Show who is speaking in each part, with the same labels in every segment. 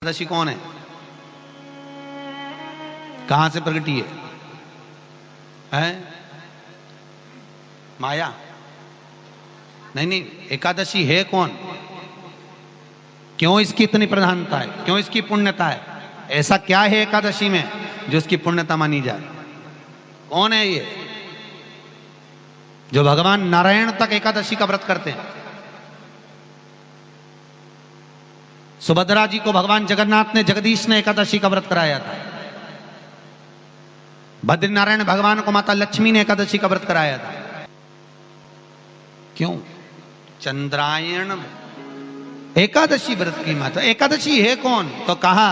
Speaker 1: एकादशी कौन है? कहां से प्रगटी है? माया? नहीं, एकादशी है कौन? क्यों इसकी इतनी प्रधानता है? क्यों इसकी पुण्यता है? ऐसा क्या है एकादशी में जो इसकी पुण्यता मानी जाए? कौन है ये जो भगवान नारायण तक एकादशी का व्रत करते हैं? सुभद्रा जी को भगवान जगन्नाथ ने, जगदीश ने एकादशी का व्रत कराया था। बद्रीनारायण भगवान को माता लक्ष्मी ने एकादशी का व्रत कराया था। क्यों? चंद्रायण एकादशी व्रत की माता। एकादशी है कौन? तो कहा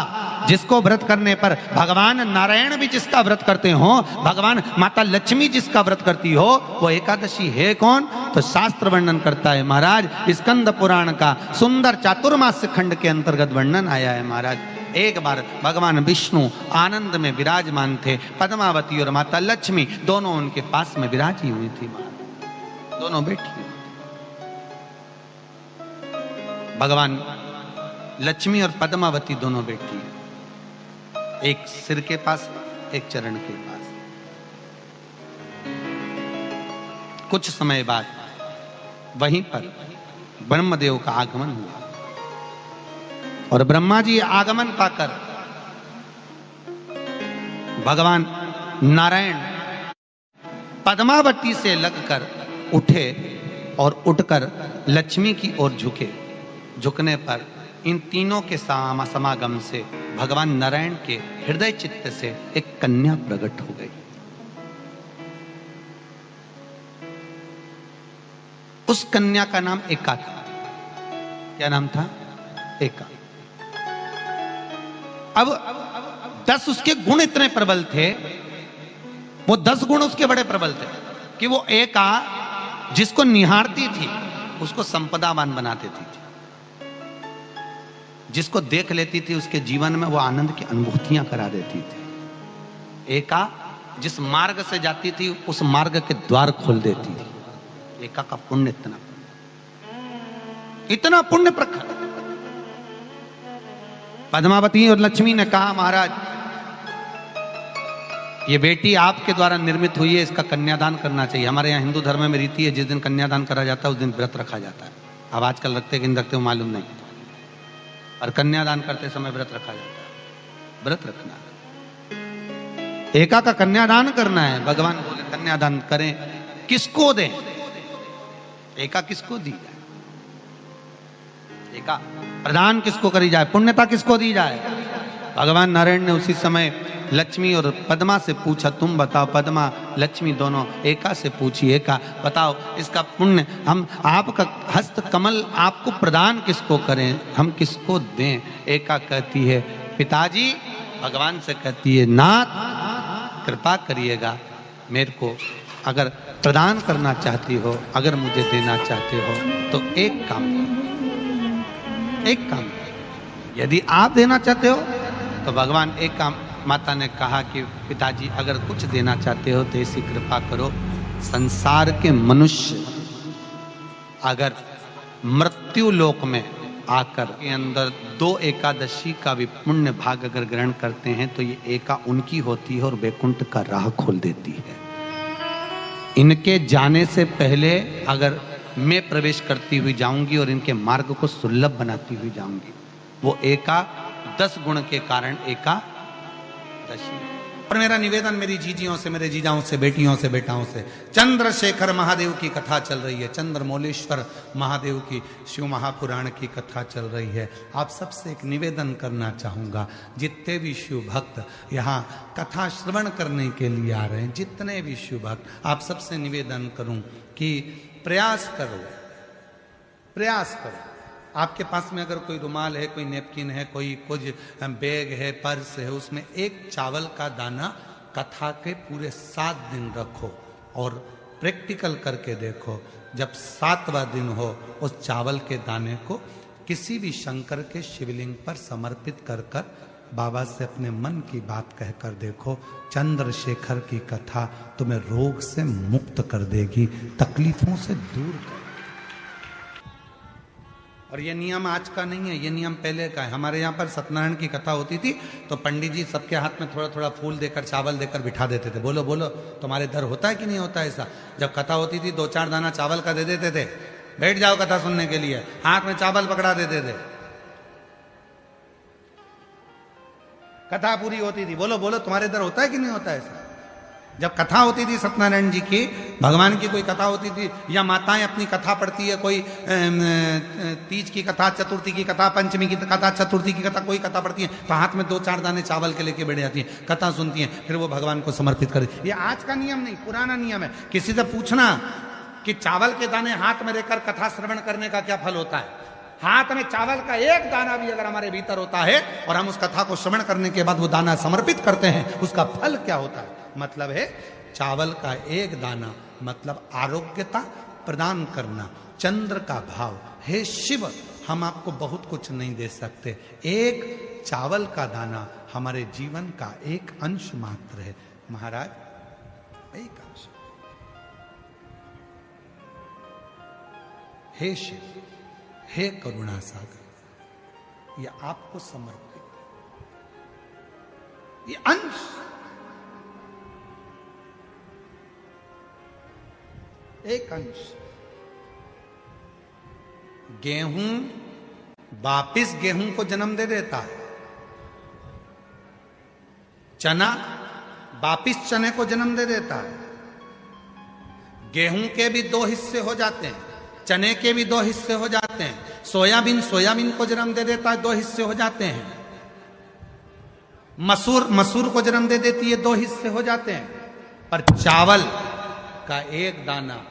Speaker 1: जिसको व्रत करने पर भगवान नारायण भी जिसका व्रत करते हो, भगवान माता लक्ष्मी जिसका व्रत करती हो, वो एकादशी है कौन? तो शास्त्र वर्णन करता है महाराज, स्कंद पुराण का सुंदर चातुर्मास्य खंड के अंतर्गत वर्णन आया है महाराज। एक बार भगवान विष्णु आनंद में विराजमान थे, पद्मावती और माता लक्ष्मी दोनों उनके पास में विराजी हुई थी। दोनों बैठी, भगवान लक्ष्मी और पद्मावती दोनों बैठी, एक सिर के पास, एक चरण के पास। कुछ समय बाद वहीं पर ब्रह्मदेव का आगमन हुआ और ब्रह्मा जी आगमन पाकर भगवान नारायण पद्मावती से लगकर उठे और उठकर लक्ष्मी की ओर झुके। झुकने पर इन तीनों के समागम से भगवान नारायण के हृदय चित्त से एक कन्या प्रकट हो गई। उस कन्या का नाम एका था। क्या नाम था? एका। अब 10 उसके गुण इतने प्रबल थे, वो 10 गुण उसके बड़े प्रबल थे कि वो एका जिसको निहारती थी उसको संपदावान बना देती थी। जिसको देख लेती थी उसके जीवन में वो आनंद की अनुभूतियां करा देती थी। एका जिस मार्ग से जाती थी उस मार्ग के द्वार खोल देती थी। एका का पुण्य इतना पुण्य प्रखर। पद्मावती और लक्ष्मी ने कहा, महाराज ये बेटी आपके द्वारा निर्मित हुई है, इसका कन्यादान करना चाहिए। हमारे यहाँ हिंदू धर्म में रीति है, जिस दिन कन्यादान करा जाता है उस दिन व्रत रखा जाता है। अब आजकल रखते कि नहीं रखते हो मालूम नहीं, और कन्यादान करते समय व्रत रखा जाता है। व्रत रखना, एका का कन्यादान करना है। भगवान बोले कन्यादान करें, किसको दें? एका किसको दी जाए? एका प्रदान किसको करी जाए? पुण्यता किसको दी जाए? भगवान नारायण ने उसी समय लक्ष्मी और पद्मा से पूछा, तुम बताओ। पद्मा लक्ष्मी दोनों एका से पूछी, एका बताओ इसका पुण्य हम आपका हस्त कमल आपको प्रदान किसको करें, हम किसको दें? एका कहती है पिताजी, भगवान से कहती है नाथ कृपा करिएगा, मेरे को अगर प्रदान करना चाहती हो, अगर मुझे देना चाहते हो तो एक काम करो, एक काम करो। यदि आप देना चाहते हो तो भगवान एक काम, माता ने कहा कि पिताजी अगर कुछ देना चाहते हो तो ऐसी कृपा करो, संसार के मनुष्य अगर मृत्यु लोक में आकर के अंदर 2 एकादशी का भी पुण्य भाग अगर ग्रहण करते हैं तो ये एका उनकी होती है और वैकुंठ का राह खोल देती है। इनके जाने से पहले अगर मैं प्रवेश करती हुई जाऊंगी और इनके मार्ग को सुलभ बनाती हुई जाऊंगी। वो एका 10 गुण के कारण एकादशी। और मेरा निवेदन मेरी जीजियों से, मेरे जीजाओं से, बेटियों से, बेटाओं से, चंद्रशेखर महादेव की कथा चल रही है, चंद्रमौलेश्वर महादेव की शिव महापुराण की कथा चल रही है। आप सबसे एक निवेदन करना चाहूँगा, जितने भी शिव भक्त यहाँ कथा श्रवण करने के लिए आ रहे हैं, जितने भी शिव भक्त, आप सबसे निवेदन करूँ कि प्रयास करो, प्रयास करो। आपके पास में अगर कोई रुमाल है, कोई नैपकिन है, कोई कुछ बैग है, पर्स है, उसमें एक चावल का दाना कथा के पूरे 7 दिन रखो और प्रैक्टिकल करके देखो। जब 7वां दिन हो, उस चावल के दाने को किसी भी शंकर के शिवलिंग पर समर्पित कर कर बाबा से अपने मन की बात कहकर देखो। चंद्रशेखर की कथा तुम्हें रोग से मुक्त कर देगी, तकलीफों से दूर कर। और ये नियम आज का नहीं है, ये नियम पहले का है। हमारे यहाँ पर सत्यनारायण की कथा होती थी तो पंडित जी सबके हाथ में थोड़ा थोड़ा फूल देकर चावल देकर बिठा देते थे। बोलो बोलो, तुम्हारे इधर होता है कि नहीं होता ऐसा? जब कथा होती थी 2-4 दाना चावल का दे देते थे, बैठ जाओ कथा सुनने के लिए, हाथ में चावल पकड़ा देते थे, कथा पूरी होती थी। बोलो बोलो, तुम्हारे इधर होता है कि नहीं होता ऐसा? जब कथा होती थी सत्यनारायण जी की, भगवान की कोई कथा होती थी, या माताएं अपनी कथा पढ़ती है, कोई तीज की कथा, चतुर्थी की कथा, पंचमी की कथा, चतुर्थी की कथा, कोई कथा पढ़ती है तो हाथ में 2-4 दाने चावल के लेके बैठ जाती हैं, कथा सुनती हैं, फिर वो भगवान को समर्पित कर। ये आज का नियम नहीं, पुराना नियम है। किसी से पूछना कि चावल के दाने हाथ में लेकर कथा श्रवण करने का क्या फल होता है? हाथ में चावल का एक दाना भी अगर हमारे भीतर होता है और हम उस कथा को श्रवण करने के बाद वो दाना समर्पित करते हैं, उसका फल क्या होता है? मतलब है चावल का एक दाना मतलब आरोग्यता प्रदान करना, चंद्र का भाव। हे शिव, हम आपको बहुत कुछ नहीं दे सकते, एक चावल का दाना हमारे जीवन का एक अंश मात्र है महाराज, एक अंश। हे शिव, हे करुणा सागर, ये आपको समर्पित, ये अंश, एक अंश। गेहूं वापिस गेहूं को जन्म दे देता है, चना वापिस चने को जन्म दे देता है। गेहूं के भी 2 हिस्से हो जाते हैं, चने के भी 2 हिस्से हो जाते हैं, सोयाबीन को जन्म दे देता है, 2 हिस्से हो जाते हैं। मसूर को जन्म दे देती है, 2 हिस्से हो जाते हैं। पर चावल का एक दाना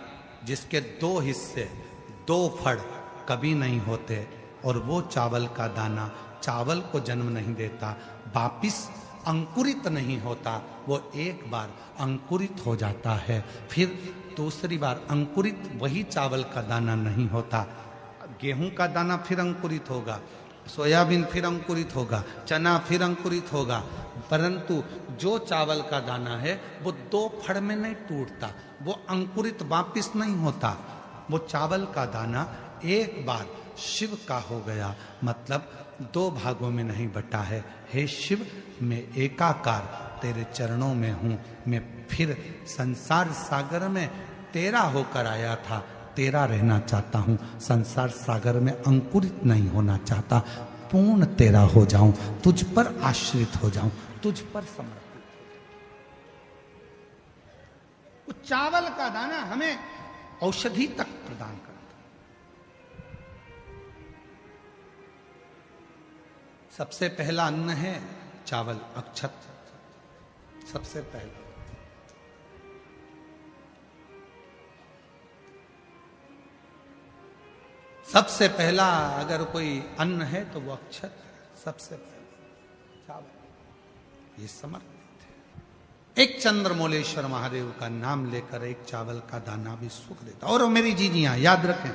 Speaker 1: जिसके 2 हिस्से, 2 फड़ कभी नहीं होते, और वो चावल का दाना चावल को जन्म नहीं देता, वापिस अंकुरित नहीं होता, वो एक बार अंकुरित हो जाता है, फिर दूसरी बार अंकुरित वही चावल का दाना नहीं होता। गेहूं का दाना फिर अंकुरित होगा, सोयाबीन फिर अंकुरित होगा, चना फिर अंकुरित होगा, परंतु जो चावल का दाना है वो 2 फड़ में नहीं टूटता, वो अंकुरित वापिस नहीं होता। वो चावल का दाना एक बार शिव का हो गया, मतलब 2 भागों में नहीं बटा है। हे शिव, मैं एकाकार तेरे चरणों में हूं, मैं फिर संसार सागर में तेरा होकर आया था, तेरा रहना चाहता हूं, संसार सागर में अंकुरित नहीं होना चाहता, पूर्ण तेरा हो जाऊं, तुझ पर आश्रित हो जाऊं, तुझ पर समर्पित। वो चावल का दाना हमें औषधि तक प्रदान करता। सबसे पहला अन्न है चावल, अक्षत, सबसे पहला। सबसे पहला अगर कोई अन्न है तो वो अक्षत है, सबसे पहला चावल, ये समर्पित है। एक चंद्रमौलेश्वर महादेव का नाम लेकर एक चावल का दाना भी सुख देता। और मेरी जीजियां याद रखें,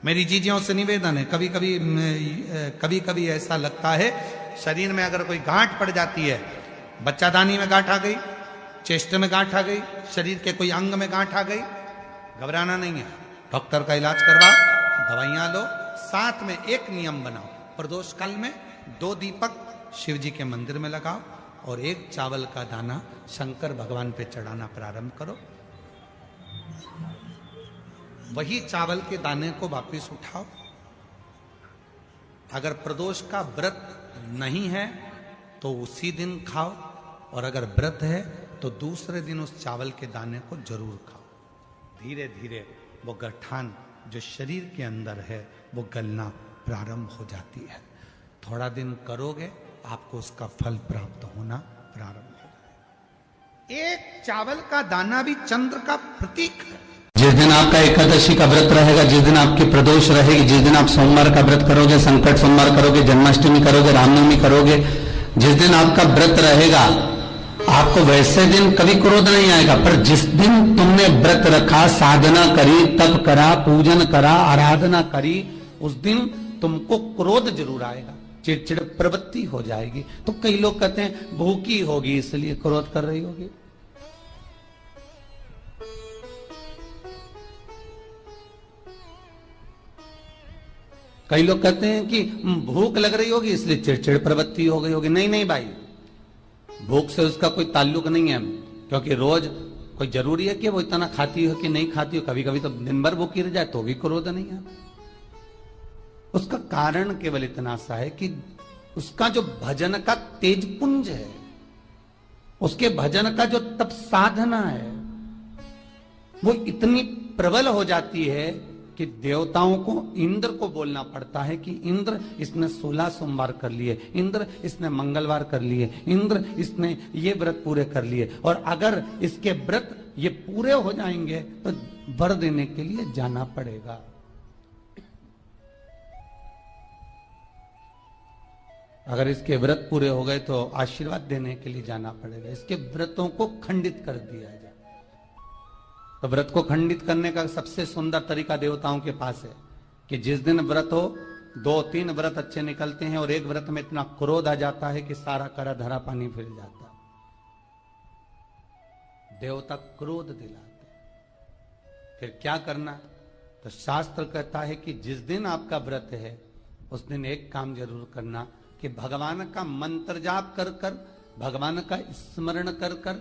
Speaker 1: मेरी जीजियों से निवेदन है, कभी कभी ऐसा लगता है शरीर में अगर कोई गांठ पड़ जाती है, बच्चादानी में गांठ आ गई, चेस्ट में गांठ आ गई, शरीर के कोई अंग में गांठ आ गई, घबराना नहीं है, डॉक्टर का इलाज करवाओ, दवाइयां लो, साथ में एक नियम बनाओ, प्रदोष काल में 2 दीपक शिव जी के मंदिर में लगाओ और एक चावल का दाना शंकर भगवान पे चढ़ाना प्रारंभ करो। वही चावल के दाने को वापस उठाओ। अगर प्रदोष का व्रत नहीं है तो उसी दिन खाओ, और अगर व्रत है तो दूसरे दिन उस चावल के दाने को जरूर खाओ। धीरे धीरे वो गठान जो शरीर के अंदर है वो गलना प्रारंभ हो जाती है। थोड़ा दिन करोगे आपको उसका फल प्राप्त होना प्रारंभ हो जाएगा। एक चावल का दाना भी चंद्र का प्रतीक है।
Speaker 2: जिस दिन आपका एकादशी का व्रत रहेगा, जिस दिन आपकी प्रदोष रहेगी, जिस दिन आप सोमवार का व्रत करोगे, संकट सोमवार करोगे, जन्माष्टमी करोगे, रामनवमी करोगे, जिस दिन आपका व्रत रहेगा आपको वैसे दिन कभी क्रोध नहीं आएगा। पर जिस दिन तुमने व्रत रखा, साधना करी, तप करा, पूजन करा, आराधना करी, उस दिन तुमको क्रोध जरूर आएगा, चिड़चिड़ प्रवृत्ति हो जाएगी। तो कई लोग कहते हैं भूखी होगी इसलिए क्रोध कर रही होगी।
Speaker 1: कई लोग कहते हैं कि भूख लग रही होगी इसलिए चिड़चिड़ प्रवृत्ति हो गई होगी। नहीं नहीं भाई, भूख से उसका कोई ताल्लुक नहीं है, क्योंकि रोज कोई जरूरी है कि वो इतना खाती हो कि नहीं खाती हो। कभी कभी तो दिन भर भूखी रह जाए तो भी क्रोध नहीं है। उसका कारण केवल इतना सा है कि उसका जो भजन का तेजपुंज है, उसके भजन का जो तप साधना है, वो इतनी प्रबल हो जाती है कि देवताओं को, इंद्र को बोलना पड़ता है कि इंद्र इसने 16 सोमवार कर लिए, इंद्र इसने मंगलवार कर लिए, इंद्र इसने ये व्रत पूरे कर लिए, और अगर इसके व्रत ये पूरे हो जाएंगे तो वर देने के लिए जाना पड़ेगा। अगर इसके व्रत पूरे हो गए तो आशीर्वाद देने के लिए जाना पड़ेगा। इसके व्रतों को खंडित कर दिया जाए। तो व्रत को खंडित करने का सबसे सुंदर तरीका देवताओं के पास है कि जिस दिन व्रत हो, 2-3 व्रत अच्छे निकलते हैं और एक व्रत में इतना क्रोध आ जाता है कि सारा करा धरा पानी फिर जाता है। देवता क्रोध दिलाते। फिर क्या करना? तो शास्त्र कहता है कि जिस दिन आपका व्रत है उस दिन एक काम जरूर करना कि भगवान का मंत्र जाप कर कर, भगवान का स्मरण कर कर,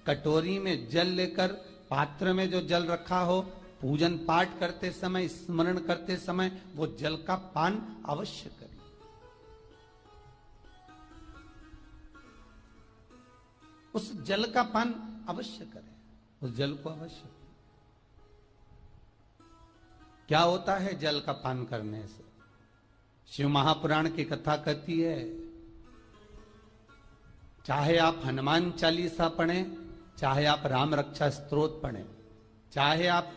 Speaker 1: कटोरी में जल लेकर, पात्र में जो जल रखा हो, पूजन पाठ करते समय, स्मरण करते समय वो जल का पान अवश्य करें। उस जल का पान अवश्य करें, उस जल को अवश्य। क्या होता है जल का पान करने से? शिव महापुराण की कथा कहती है, चाहे आप हनुमान चालीसा पढ़ें, चाहे आप राम रक्षा स्तोत्र पढ़ें, चाहे आप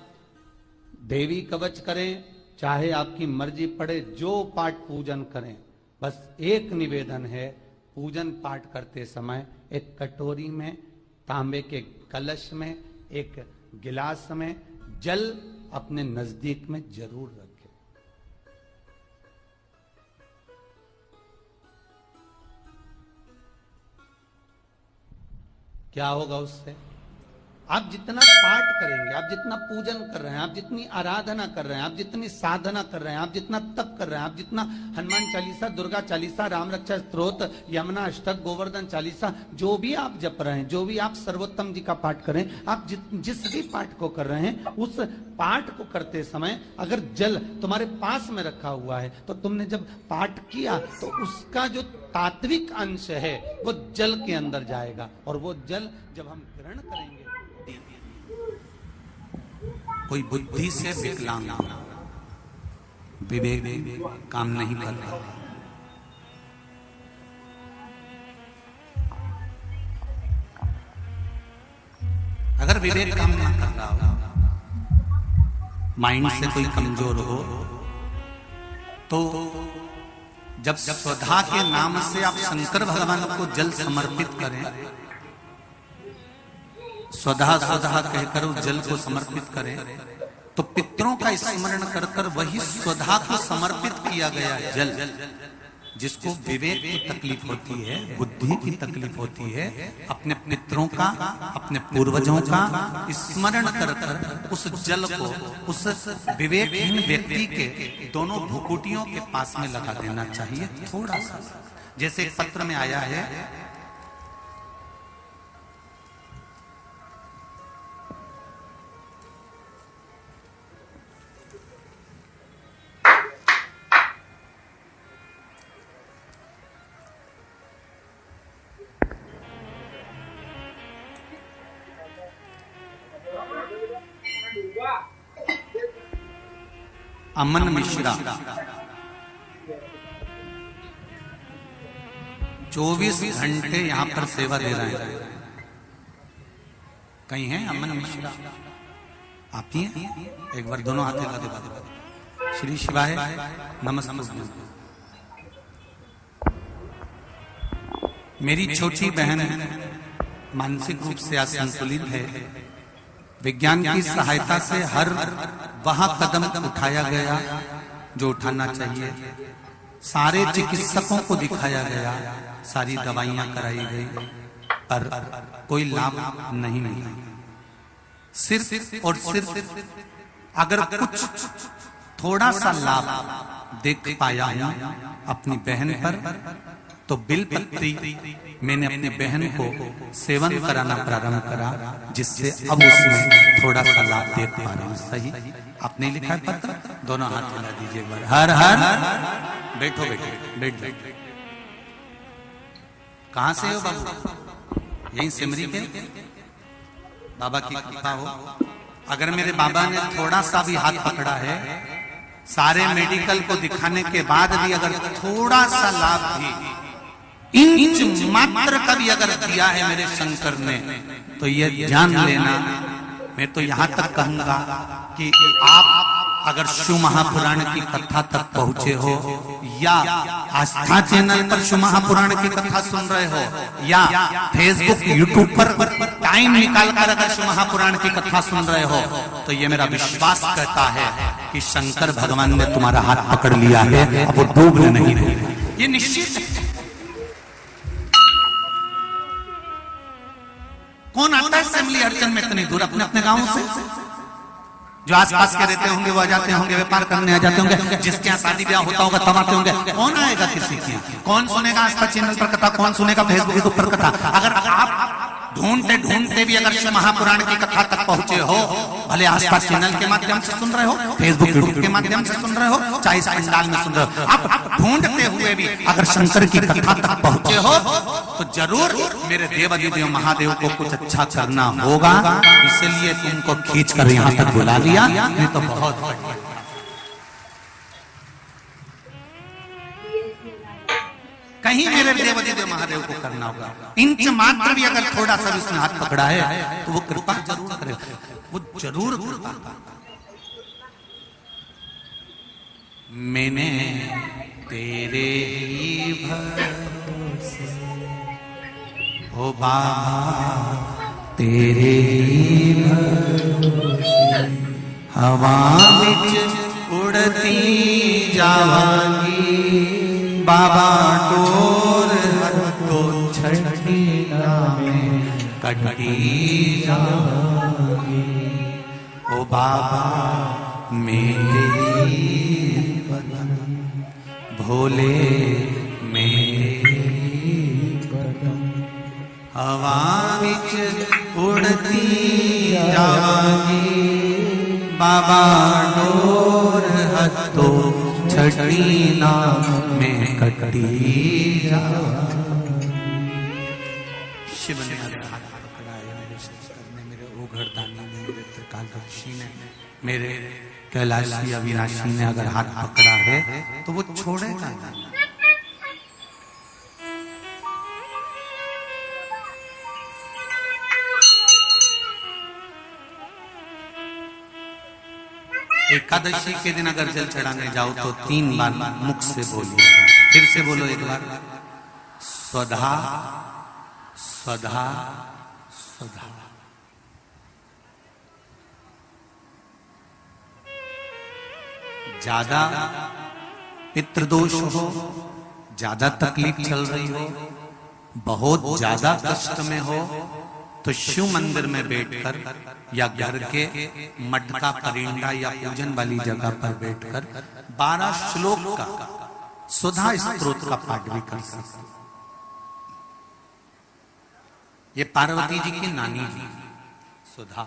Speaker 1: देवी कवच करें, चाहे आपकी मर्जी पड़े, जो पाठ पूजन करें, बस एक निवेदन है, पूजन पाठ करते समय एक कटोरी में, तांबे के कलश में, एक गिलास में जल अपने नजदीक में जरूर रखें। क्या होगा उससे? आप जितना पाठ करेंगे, आप जितना पूजन कर रहे हैं, आप जितनी आराधना कर रहे हैं, आप जितनी साधना कर रहे हैं, आप जितना तप कर रहे हैं, आप जितना हनुमान चालीसा, दुर्गा चालीसा, राम रक्षा स्तोत्र, यमुना अष्टक, गोवर्धन चालीसा, जो भी आप जप रहे हैं, जो भी आप सर्वोत्तम जी का पाठ करें, आप जिस भी पाठ को कर रहे हैं, उस पाठ को करते समय अगर जल तुम्हारे पास में रखा हुआ है तो तुमने जब पाठ किया तो उसका जो तात्विक अंश है वो जल के अंदर जाएगा, और वो जल जब हम ग्रहण करेंगे, कोई बुद्धि से विकलांग विवेक काम नहीं कर रहा, अगर विवेक काम ना कर रहा हो, माइंड से कोई कमजोर हो, तो जब स्वधा के नाम से आप शंकर भगवान को जल समर्पित करें, स्वधा स्वधा कहकर उस जल को समर्पित करें, तो पितरों का स्मरण कर कर वही स्वधा को समर्पित किया गया जल, जिसको विवेक की तकलीफ होती है, बुद्धि की तकलीफ होती है, अपने पितरों का, अपने पूर्वजों का स्मरण कर कर उस जल को उस विवेकहीन व्यक्ति के दोनों भुकुटियों के पास में लगा देना चाहिए, थोड़ा सा। जैसे एक पत्र में आया है, अमन मिश्रा 24 घंटे यहां पर सेवा दे रहे हैं। कहीं हैं अमन मिश्रा? आप ही हैं? एक बार दोनों हाथ लगा दे। श्री शिवाय नमस्ते। मेरी छोटी बहन मानसिक रूप से असंतुलित है। विज्ञान की सहायता से हर वह कदम उठाया गया जो उठाना चाहिए, सारे चिकित्सकों को दिखाया गया, सारी दवाइयां कराई गई, पर कोई लाभ नहीं मिला। सिर्फ और सिर्फ अगर कुछ थोड़ा सा लाभ देख पाया हूं अपनी बहन पर, तो बिलपत्री मैंने अपनी बहन को सेवन कराना प्रारंभ करा, जिससे अब उसमें थोड़ा सा लाभ देख पा रहे हैं। सही आपने लिखा है पत्र, दोनों हाथ हिला दीजिए एक बार। हर हर बैठो बैठो बैठ बैठ। कहां से हो बाबू? यहीं सिमरी के? बाबा की कृपा हो। अगर मेरे बाबा ने थोड़ा सा भी हाथ पकड़ा है, सारे मेडिकल को दिखाने के बाद भी अगर थोड़ा सा लाभ भी, इंच मात्र का भी अगर दिया है मेरे शंकर ने, तो ये जान लेना, मैं तो यहां तक कहूंगा कि आप अगर शिव महापुराण की कथा तक पहुंचे हो, या आस्था चैनल पर शिव महापुराण की कथा सुन रहे हो, या फेसबुक यूट्यूब पर टाइम निकालकर अगर शिव महापुराण की कथा सुन रहे हो, तो ये मेरा विश्वास कहता है कि शंकर भगवान ने तुम्हारा हाथ पकड़ लिया है, अब वो डूबने नहीं देंगे, ये निश्चित है। कौन आता है सिमली अर्चन में इतनी दूर अपने अपने गांवों से? जो आसपास के रहते होंगे वो आ जाते होंगे, व्यापार करने आ जाते होंगे, जिसके यहाँ शादी ब्याह होता होगा तब आते होंगे। कौन आएगा किसी के यहाँ? कौन सुनेगा आस्था चैनल पर कथा? कौन सुनेगा फेसबुक पर कथा? अगर आप ढूंढते ढूंढते भी अगर शिव महापुराण की कथा तक पहुंचे हो, भले आस्था चैनल के माध्यम से सुन रहे हो, फेसबुक यूट्यूब के माध्यम से सुन रहे हो, चाहे इस पंडाल में सुन रहे हो, आप ढूंढते हुए भी अगर शंकर की कथा तक पहुंचे हो, तो जरूर मेरे देवाधिदेव महादेव को कुछ अच्छा करना होगा, इसलिए तुमको खींच कर यहाँ तक बुला लिया, नहीं तो बहुत बढ़िया। कहीं मेरे देवाधिदेव महादेव को करना होगा, इंच मात्र भी अगर थोड़ा सा भी उसने हाथ पकड़ा है, तो वो कृपा जरूर करेगा, वो जरूर कृपा। मैंने तेरे ही भरोसे ओ बाबा, तेरे ही भरोसे हवा विच उड़ती जावांगी, बाबा डोर तो छठी में कटी जावांगी, ओ बाबा मेरे बदन भोले, मेरे बदन हवा विच उड़ती जावांगी, बाबा डोर हथो छठी में कटी जावांगी। शिव ने हाथ पकड़ा है, मेरे शंकर ने, मेरे ओघड़दानी ने, मेरे त्रिकालदर्शी ने, मेरे कैलाशी अविनाशी ने अगर हाथ पकड़ा है, तो वो छोड़ेगा नहीं। एकादशी के दिन अगर जल चढ़ाने जाओ तो 3 बार मुख से बोलिए, फिर से बोलो एक बार, स्वधा स्वधा स्वधा। ज्यादा पितृदोष हो, ज्यादा तकलीफ चल रही हो, बहुत ज्यादा कष्ट में हो, तो शिव मंदिर में बैठकर या घर के मटका परिंदा या पूजन वाली जगह पर बैठकर 12 श्लोक का सुधा स्तोत्र का पाठ भी कर सकते। ये पार्वती जी की नानी जी सुधा,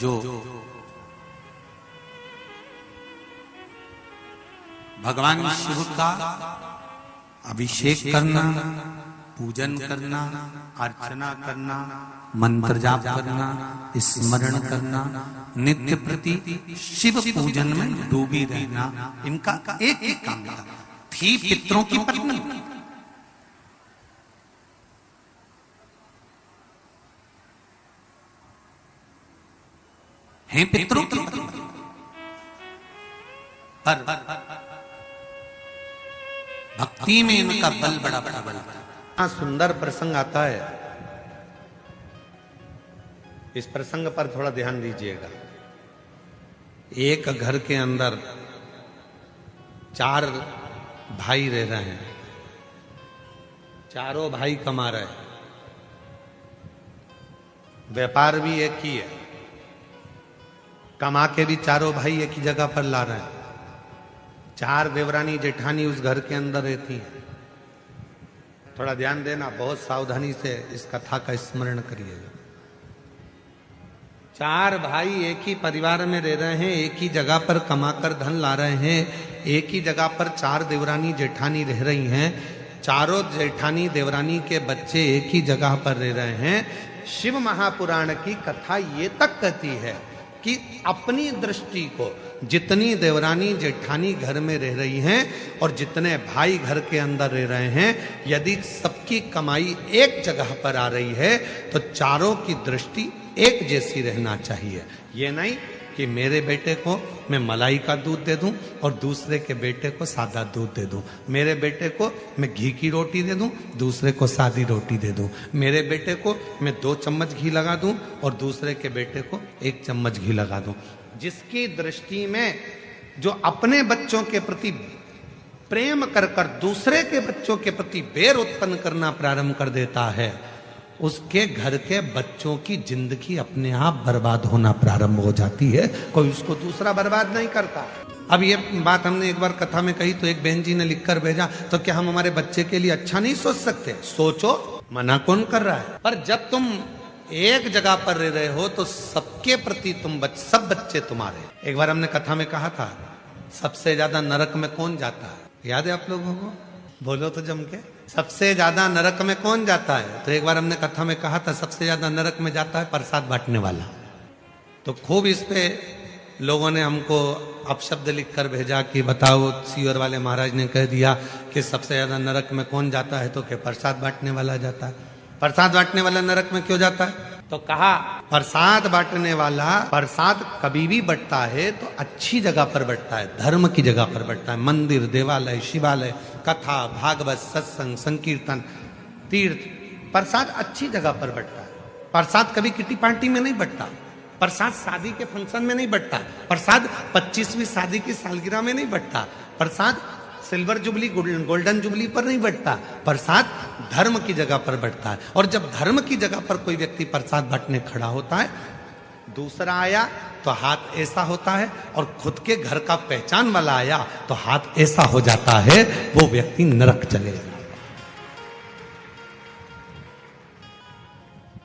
Speaker 1: जो भगवान शिव का अभिषेक करना, पूजन करना, अर्चना करना, मंत्र जाप करना, स्मरण करना, नित्य प्रति शिव पूजन में डूबी रहना, इनका एक ही काम था। थी पितरों की पत्नी, हैं पितरों की पत्नी, पर भक्ति में इनका बल बड़ा प्रबल था। सुंदर प्रसंग आता है, इस प्रसंग पर थोड़ा ध्यान दीजिएगा। एक घर के अंदर 4 भाई रह रहे हैं, चारों भाई कमा रहे हैं। व्यापार भी एक ही है, कमा के भी चारों भाई एक ही जगह पर ला रहे हैं। 4 देवरानी जेठानी उस घर के अंदर रहती हैं। थोड़ा ध्यान देना, बहुत सावधानी से इस कथा का स्मरण करिएगा। 4 भाई एक ही परिवार में रह रहे हैं, एक ही जगह पर कमाकर धन ला रहे हैं, एक ही जगह पर 4 देवरानी जेठानी रह रही हैं। चारों जेठानी देवरानी के बच्चे एक ही जगह पर रह रहे हैं। शिव महापुराण की कथा ये तक कहती है कि अपनी दृष्टि को जितनी देवरानी जेठानी घर में रह रही हैं और जितने भाई घर के अंदर रह रहे हैं, यदि सबकी कमाई एक जगह पर आ रही है तो चारों की दृष्टि एक जैसी रहना चाहिए। ये नहीं कि मेरे बेटे को मैं मलाई का दूध दे दूं और दूसरे के बेटे को सादा दूध दे दूं, मेरे बेटे को मैं घी की रोटी दे दूं, दूसरे को सादी रोटी दे दूं, मेरे बेटे को मैं 2 चम्मच घी लगा दूं और दूसरे के बेटे को 1 चम्मच घी लगा दूं। जिसकी दृष्टि में जो अपने बच्चों के प्रति प्रेम कर कर दूसरे के बच्चों के प्रति बैर उत्पन्न करना प्रारंभ कर देता है, उसके घर के बच्चों की जिंदगी अपने आप बर्बाद होना प्रारंभ हो जाती है। कोई उसको दूसरा बर्बाद नहीं करता। अब ये बात हमने एक बार कथा में कही तो एक बहन जी ने लिखकर भेजा, तो क्या हम हमारे बच्चे के लिए अच्छा नहीं सोच सकते? सोचो, मना कौन कर रहा है? पर जब तुम एक जगह पर रह रहे हो तो सबके प्रति सब बच्चे तुम्हारे। एक बार हमने कथा में कहा था, सबसे ज्यादा नरक में कौन जाता है? याद है आप लोगों को? बोलो तो जम के। सबसे ज्यादा नरक में कौन जाता है? तो एक बार हमने कथा में कहा था, सबसे ज्यादा नरक में जाता है प्रसाद बांटने वाला। तो खूब इस पे लोगों ने हमको अपशब्द लिख कर भेजा कि बताओ, सीवर वाले महाराज ने कह दिया कि सबसे ज्यादा नरक में कौन जाता है, तो क्या प्रसाद बांटने वाला जाता है। प्रसाद बांटने वाला नरक में क्यों जाता है? तो कहा प्रसाद बांटने वाला प्रसाद कभी भी बंटता है तो अच्छी जगह पर बंटता है, धर्म की जगह पर बंटता है। मंदिर, देवालय, शिवालय, कथा, भागवत, सत्संग, संकीर्तन, तीर्थ, प्रसाद अच्छी जगह पर बंटता है। प्रसाद कभी किटी पार्टी में नहीं बंटता, प्रसाद शादी के फंक्शन में नहीं बंटता, प्रसाद 25वीं शादी की सालगिरह में नहीं बंटता, प्रसाद सिल्वर जुबली गोल्डन जुबली पर नहीं बंटता, प्रसाद धर्म की जगह पर बंटता है। और जब धर्म की जगह पर कोई व्यक्ति प्रसाद बांटने खड़ा होता है, दूसरा आया तो हाथ ऐसा होता है, और खुद के घर का पहचान वाला आया तो हाथ ऐसा हो जाता है, वो व्यक्ति नरक चले जाता।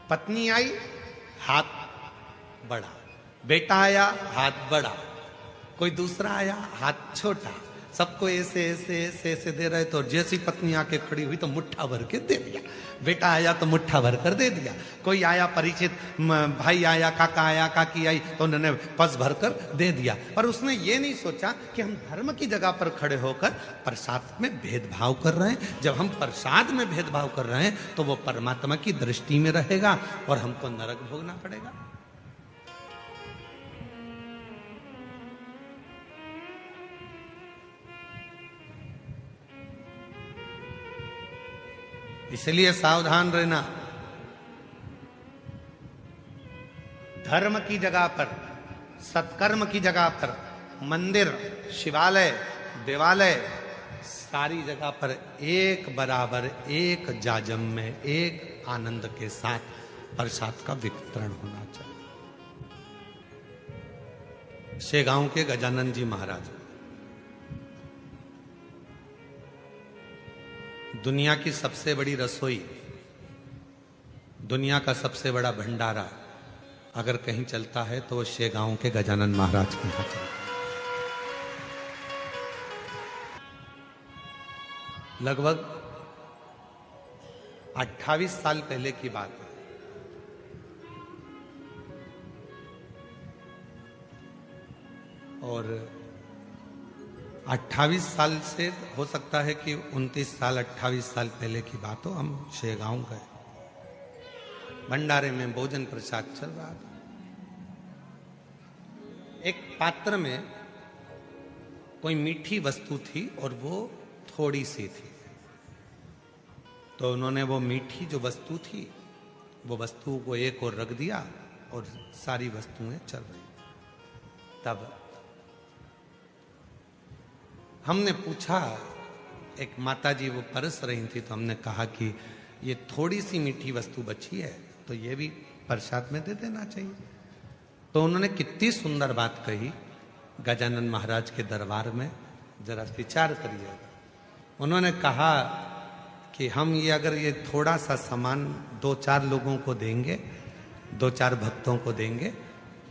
Speaker 1: पत्नी आई, हाथ बड़ा, बेटा आया, हाथ बड़ा, कोई दूसरा आया, हाथ छोटा, सबको ऐसे ऐसे ऐसे ऐसे दे रहे। तो जैसी पत्नी आके खड़ी हुई तो मुट्ठा भर के दे दिया, बेटा आया तो मुट्ठा भर कर दे दिया, कोई आया परिचित भाई आया, काका आया, काकी आई तो उन्होंने पस भर कर दे दिया। पर उसने ये नहीं सोचा कि हम धर्म की जगह पर खड़े होकर प्रसाद में भेदभाव कर रहे हैं। जब हम प्रसाद में भेदभाव कर रहे हैं तो वो परमात्मा की दृष्टि में रहेगा और हमको नरक भोगना पड़ेगा। इसलिए सावधान रहना। धर्म की जगह पर, सत्कर्म की जगह पर, मंदिर, शिवालय, देवालय, सारी जगह पर एक बराबर, एक जाजम में, एक आनंद के साथ प्रसाद का वितरण होना चाहिए। शेगांव के गजानन जी महाराज, दुनिया की सबसे बड़ी रसोई, दुनिया का सबसे बड़ा भंडारा अगर कहीं चलता है तो वो शेगांव के गजानन महाराज के यहाँ चलता है। लगभग 28 साल पहले की बात है। और 28 साल से हो सकता है कि 29 साल 28 साल पहले की बात हो, हम शेगांव गए, भंडारे में भोजन प्रसाद चल रहा था। एक पात्र में कोई मीठी वस्तु थी और वो थोड़ी सी थी, तो उन्होंने वो मीठी जो वस्तु थी वो वस्तु को एक और रख दिया और सारी वस्तुएं चल रही। तब हमने पूछा, एक माताजी वो परस रही थी, तो हमने कहा कि ये थोड़ी सी मीठी वस्तु बची है तो ये भी प्रसाद में दे देना चाहिए। तो उन्होंने कितनी सुंदर बात कही गजानन महाराज के दरबार में, जरा विचार करिए। उन्होंने कहा कि हम ये अगर ये थोड़ा सा सामान 2-4 लोगों को देंगे, 2-4 भक्तों को देंगे,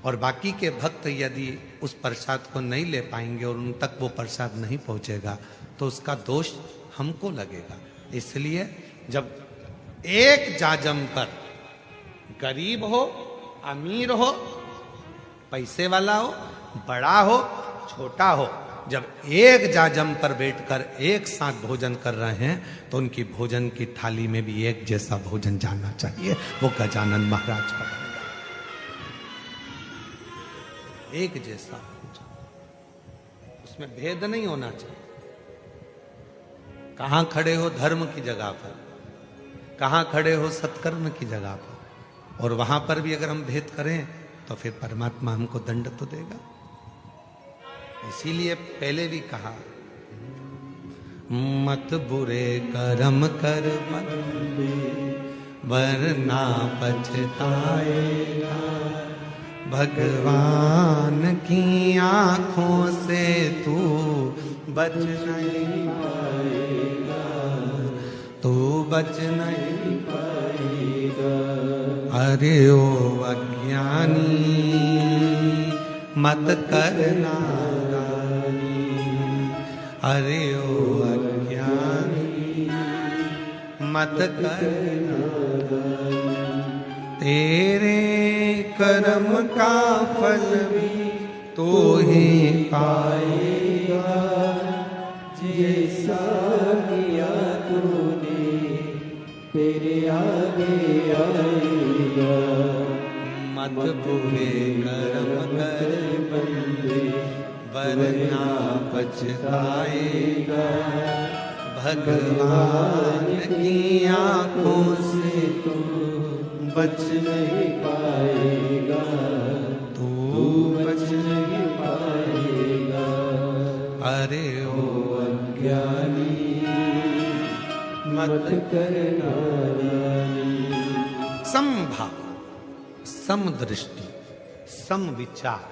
Speaker 1: और बाकी के भक्त यदि उस प्रसाद को नहीं ले पाएंगे और उन तक वो प्रसाद नहीं पहुंचेगा तो उसका दोष हमको लगेगा। इसलिए जब एक जाजम पर गरीब हो, अमीर हो, पैसे वाला हो, बड़ा हो, छोटा हो, जब एक जाजम पर बैठकर एक साथ भोजन कर रहे हैं तो उनकी भोजन की थाली में भी एक जैसा भोजन जाना चाहिए। वो गजानन महाराज का भोजन एक जैसा भोजन, उसमें भेद नहीं होना चाहिए। कहां खड़े हो धर्म की जगह पर, कहां खड़े हो सत्कर्म की जगह पर, और वहां पर भी अगर हम भेद करें तो फिर परमात्मा हमको दंड तो देगा। इसीलिए पहले भी कहा, मत बुरे कर्म कर बंदे वरना पछताएगा, भगवान की आंखों से तू बच नहीं पाएगा, तू बच नहीं पाएगा। अरे ओ अज्ञानी मत करना, अरे ओ अज्ञानी मत करना, तेरे कर्म का फल भी तो ही पाएगा,
Speaker 3: जैसा किया तूने तेरे आगे आएगा।
Speaker 1: मत बुरे कर्म कर बंदे वरना पछताएगा, भगवान की आंखों से तू बच नहीं पाएगा, तू बच नहीं पाएगा। अरे ओ अज्ञानी मत करना। समभाव, समदृष्टि, समविचार,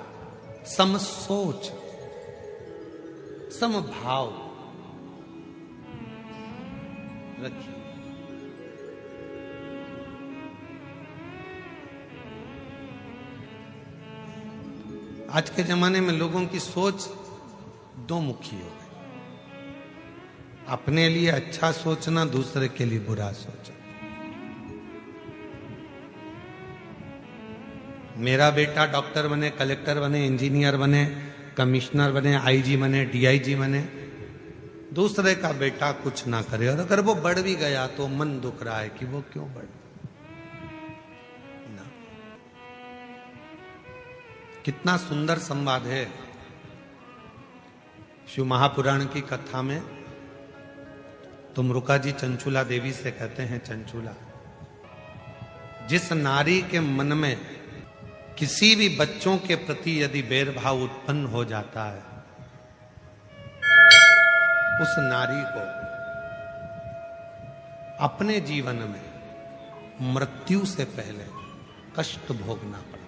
Speaker 1: समसोच, समभाव रखिए। आज के जमाने में लोगों की सोच दो मुखी हो गई, अपने लिए अच्छा सोचना, दूसरे के लिए बुरा सोचना। मेरा बेटा डॉक्टर बने, कलेक्टर बने, इंजीनियर बने, कमिश्नर बने, आईजी बने, डीआईजी बने, दूसरे का बेटा कुछ ना करे, और अगर वो बढ़ भी गया तो मन दुख रहा है कि वो क्यों बढ़ ना। कितना सुंदर संवाद है शिव महापुराण की कथा में। तुमरुका जी चंचूला देवी से कहते हैं, चंचूला, जिस नारी के मन में किसी भी बच्चों के प्रति यदि बैरभाव उत्पन्न हो जाता है, उस नारी को अपने जीवन में मृत्यु से पहले कष्ट भोगना पड़ता है।